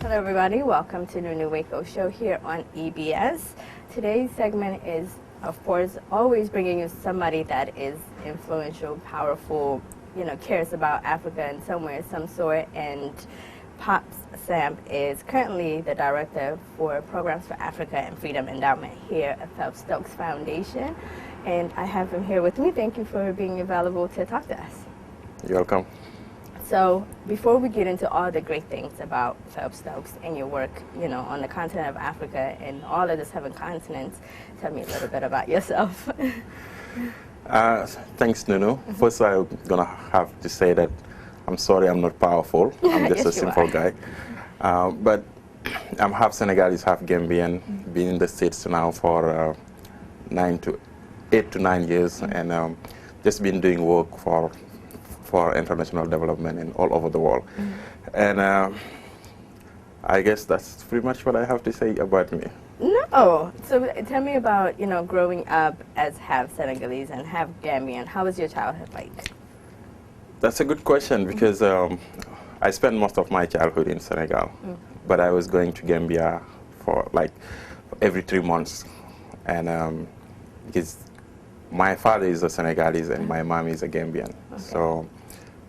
Hello everybody, welcome to Nunu Wako show here on EBS. Today's segment is, of course, always bringing you somebody that is influential, powerful, cares about Africa in some way or some sort, and Pops Sam is currently the director for Programs for Africa and Freedom Endowment here at Phelps Stokes Foundation, and I have him here with me. Thank you for being available to talk to us. You're welcome. So before we get into all the great things about Phelps Stokes and your work, on the continent of Africa and all of the 7 continents, tell me a little bit about yourself. Thanks, Nunu. First, I'm going to have to say that I'm sorry I'm not powerful. I'm just a simple guy. But I'm half Senegalese, half Gambian. Been in the States now for 8 to 9 years, and just been doing work for international development and all over the world. And I guess that's pretty much what I have to say about me. No. So tell me about, growing up as half Senegalese and half Gambian. How was your childhood like? That's a good question because I spent most of my childhood in Senegal, but I was going to Gambia for like every 3 months. And because my father is a Senegalese and my mom is a Gambian. Okay. So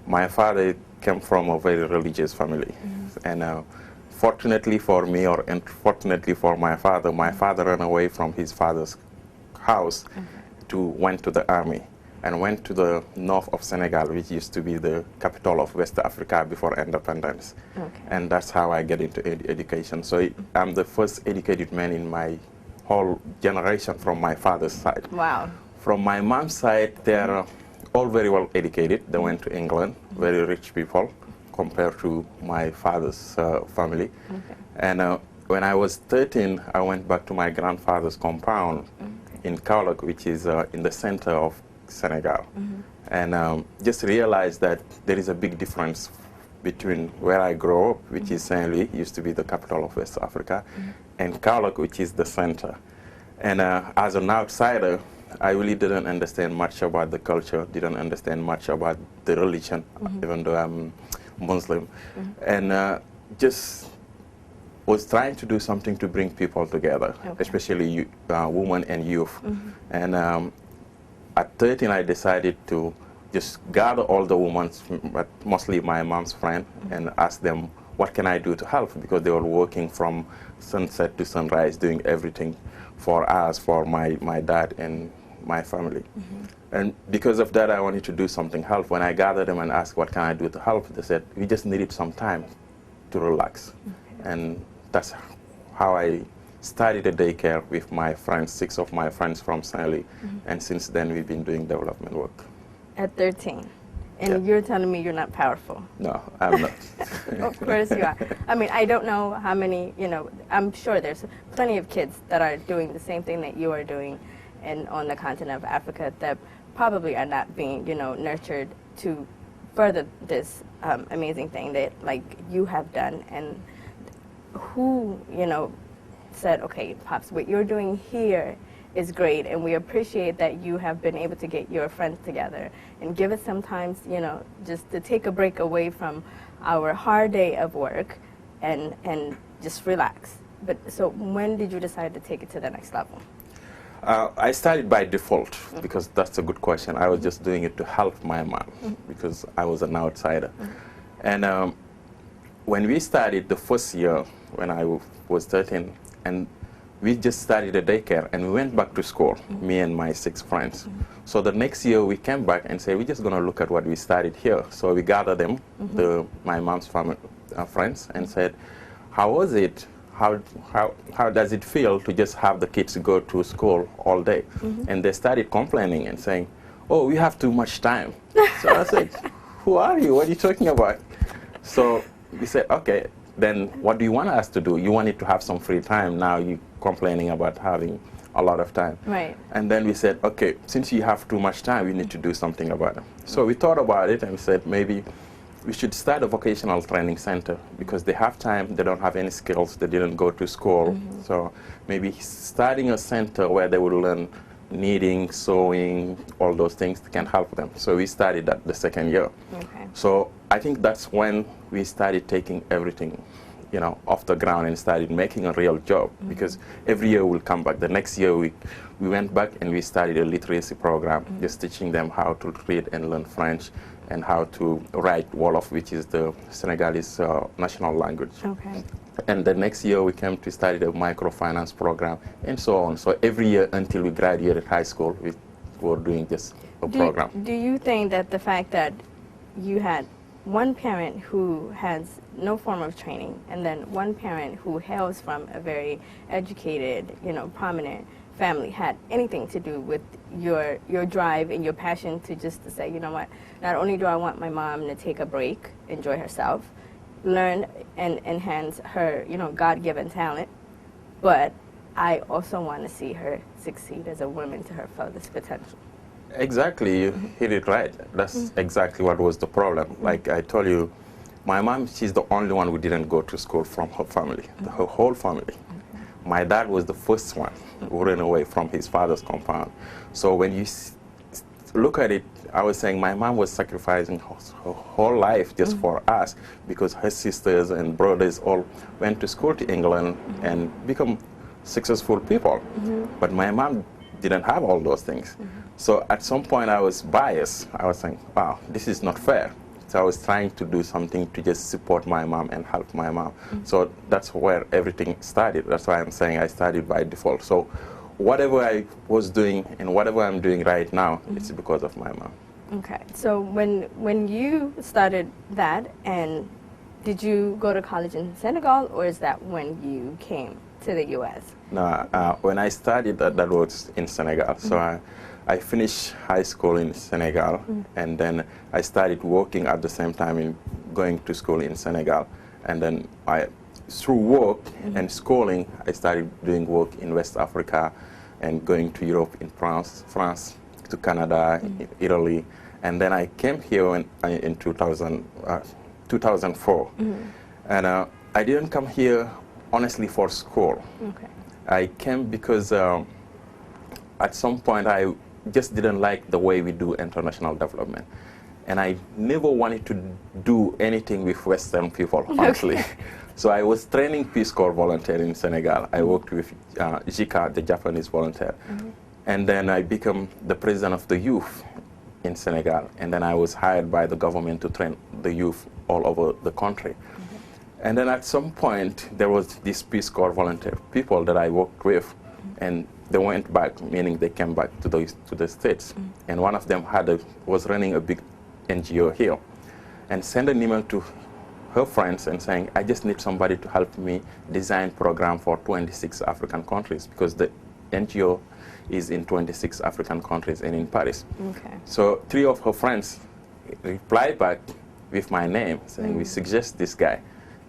my father came from a very religious family. And fortunately for me, or unfortunately for my father ran away from his father's house went to the army and went to the north of Senegal, which used to be the capital of West Africa before independence. Okay. And that's how I get into education. So I'm the first educated man in my whole generation from my father's side. Wow. From my mom's side, they're all very well educated. They went to England, very rich people compared to my father's family. Okay. And when I was 13, I went back to my grandfather's compound in Kaolack, which is in the center of Senegal. And just realized that there is a big difference between where I grew up, which is Saint-Louis, used to be the capital of West Africa, and Kaolack, which is the center. And as an outsider, I really didn't understand much about the culture, didn't understand much about the religion, even though I'm Muslim. And just was trying to do something to bring people together, especially women and youth. And at 13, I decided to just gather all the women, but mostly my mom's friend, and ask them, what can I do to help? Because they were working from sunset to sunrise, doing everything for us, for my dad and my family. And because of that, I wanted to do something help. When I gathered them and asked, what can I do to help? They said, we just needed some time to relax. And that's how I started a daycare with my friends, 6 of my friends from Saint-Louis. And since then, we've been doing development work. At 13? And you're telling me you're not powerful? No, I'm not. Of course you are. I mean, I don't know how many, I'm sure there's plenty of kids that are doing the same thing that you are doing on the continent of Africa that probably are not being, nurtured to further this amazing thing that, like, you have done. And who, said, okay, Pops, what you're doing here is great, and we appreciate that you have been able to get your friends together and give us sometimes, just to take a break away from our hard day of work and just relax. But so when did you decide to take it to the next level? I started by default, because that's a good question. I was just doing it to help my mom, because I was an outsider. And when we started the first year, when I was 13, and we just started a daycare, and we went back to school, me and my 6 friends. So the next year, we came back and said, we're just going to look at what we started here. So we gathered them, my mom's family, friends, and said, how was it? How does it feel to just have the kids go to school all day? And they started complaining and saying, oh, we have too much time. So I said, who are you? What are you talking about? So we said, okay, then what do you want us to do? You wanted to have some free time. Now you're complaining about having a lot of time. Right. And then we said, okay, since you have too much time, we need to do something about it. So we thought about it and we said, maybe we should start a vocational training center, because they have time, they don't have any skills, they didn't go to school. So maybe starting a center where they would learn knitting, sewing, all those things can help them. So we started that the second year. Okay. So I think that's when we started taking everything you know, off the ground and started making a real job, because every year we'll come back. The next year we went back and we started a literacy program, just teaching them how to read and learn French and how to write Wolof, which is the Senegalese national language. Okay. And the next year we came to study a microfinance program and so on. So every year until we graduated high school, we were doing just a program. Do you think that the fact that you had one parent who has no form of training and then one parent who hails from a very educated, you know, prominent family had anything to do with your drive and your passion to just to say, you know what, not only do I want my mom to take a break, enjoy herself, learn and enhance her, you know, God-given talent, but I also want to see her succeed as a woman to her fullest potential? Exactly, you hit it right. That's exactly what was the problem. Like I told you, my mom, she's the only one who didn't go to school from her family, her whole family. My dad was the first one who ran away from his father's compound. So when you look at it, I was saying my mom was sacrificing her whole life just for us, because her sisters and brothers all went to school to England and become successful people. But my mom didn't have all those things. So at some point I was biased. I was saying, wow, this is not fair. So I was trying to do something to just support my mom and help my mom. So that's where everything started. That's why I'm saying I started by default. So whatever I was doing and whatever I'm doing right now, it's because of my mom. Okay. So when you started that, and did you go to college in Senegal, or is that when you came to the U.S.? No, when I started, that was in Senegal. So I finished high school in Senegal, and then I started working at the same time in going to school in Senegal. And then through work and schooling, I started doing work in West Africa and going to Europe, in France to Canada, Italy. And then I came here in 2004. And I didn't come here, honestly, for school. Okay. I came because at some point I just didn't like the way we do international development. And I never wanted to do anything with Western people, honestly. So I was training Peace Corps volunteer in Senegal. I worked with JICA, the Japanese volunteer. And then I became the president of the youth in Senegal. And then I was hired by the government to train the youth all over the country. And then at some point, there was this Peace Corps volunteer people that I worked with, and they went back, meaning they came back to the States. And one of them was running a big NGO here, and sent an email to her friends and saying, I just need somebody to help me design program for 26 African countries, because the NGO is in 26 African countries and in Paris. Okay. So 3 of her friends replied back with my name, saying, we suggest this guy.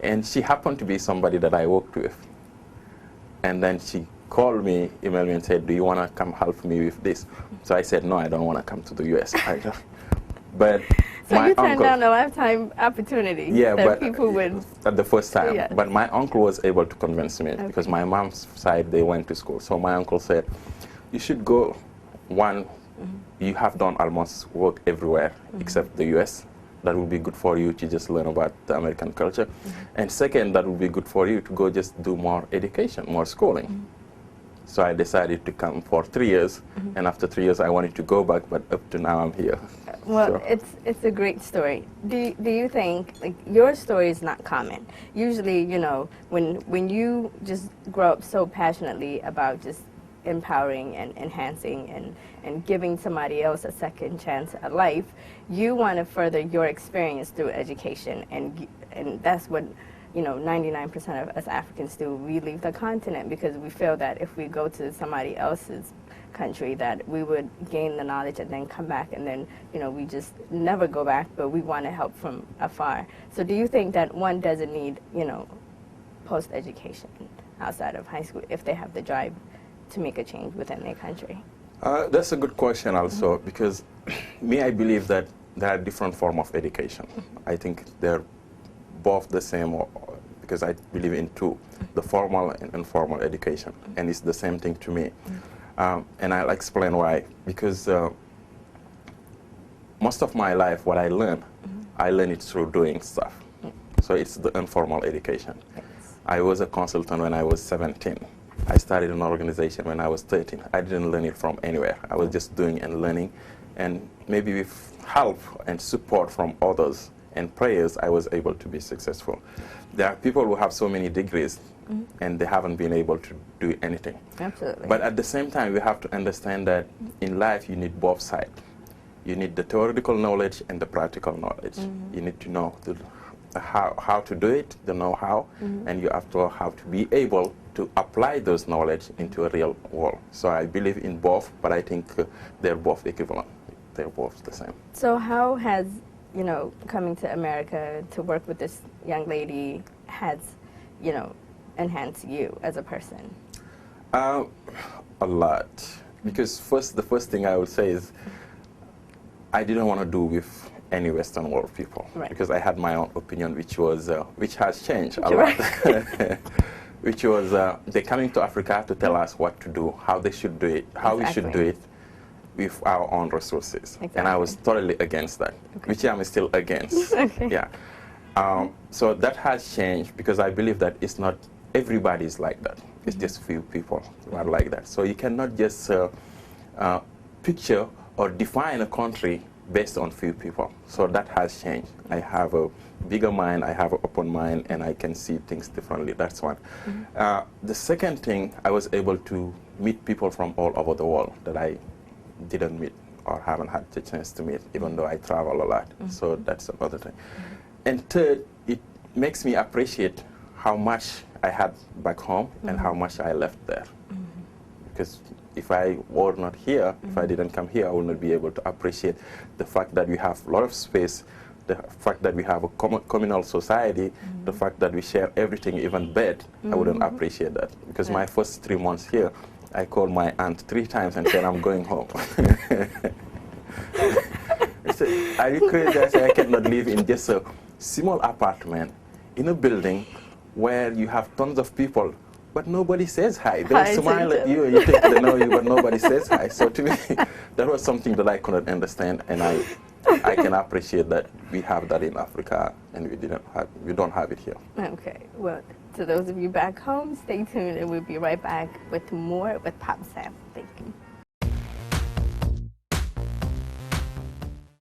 And she happened to be somebody that I worked with. And then she called me, emailed me, and said, do you want to come help me with this? So I said, no, I don't want to come to the U.S. But so my you turned uncle, down a lifetime opportunity that people would... At the first time. Yes. But my uncle was able to convince me, because my mom's side, they went to school. So my uncle said, you should go. One, you have done almost work everywhere except the U.S. That would be good for you to just learn about the American culture. And second, that would be good for you to go just do more education, more schooling. So I decided to come for 3 years, and after 3 years I wanted to go back, but up to now I'm here. Well, so. It's a great story. Do you think, like, your story is not common? Usually, you know, when you just grow up so passionately about just empowering and enhancing and giving somebody else a second chance at life, you want to further your experience through education, and that's what, you know, 99% of us Africans do. We leave the continent because we feel that if we go to somebody else's country that we would gain the knowledge and then come back, and then, you know, we just never go back, but we want to help from afar. So do you think that one doesn't need, you know, post-education outside of high school if they have the drive to make a change within their country? That's a good question also, because I believe that there are different forms of education. I think they're both the same, because I believe in two, the formal and informal education, and it's the same thing to me. And I'll explain why. Because most of my life, what I learn it through doing stuff. So it's the informal education. I was a consultant when I was 17. I started an organization when I was 13. I didn't learn it from anywhere. I was just doing and learning. And maybe with help and support from others and prayers, I was able to be successful. There are people who have so many degrees and they haven't been able to do anything. Absolutely. But at the same time, we have to understand that in life, you need both sides. You need the theoretical knowledge and the practical knowledge. You need to know how to do it, the know-how, and you have to have to be able to apply those knowledge into a real world. So I believe in both, but I think they're both equivalent. They're both the same. So how has, coming to America to work with this young lady has, enhanced you as a person? A lot. Because the first thing I would say is I didn't want to do with any Western world people, right, because I had my own opinion, which has changed a lot. Which was they're coming to Africa to tell us what to do, how they should do it, how we should do it with our own resources. Exactly. And I was totally against that, which I'm still against. Yeah. So that has changed because I believe that it's not everybody's like that. It's just few people who are like that. So you cannot just picture or define a country based on few people. So that has changed. I have a bigger mind, I have an open mind, and I can see things differently. That's one. The second thing, I was able to meet people from all over the world that I didn't meet or haven't had the chance to meet, even though I travel a lot. So that's another thing. And third, it makes me appreciate how much I had back home and how much I left there. Because if I were not here, if I didn't come here, I would not be able to appreciate the fact that we have a lot of space, the fact that we have a communal society, the fact that we share everything, even bed. I wouldn't appreciate that. Because my first 3 months here, I called my aunt 3 times and said, I'm going home. I said, are you crazy? I said, I cannot live in just a small apartment in a building where you have tons of people, but nobody says hi. They smile at you and you think they know you, but nobody says hi. So to me, that was something that I couldn't understand, and I can appreciate that we have that in Africa, and we don't have it here. Okay. Well, to those of you back home, stay tuned, and we'll be right back with more with Pop Sam. Thank you.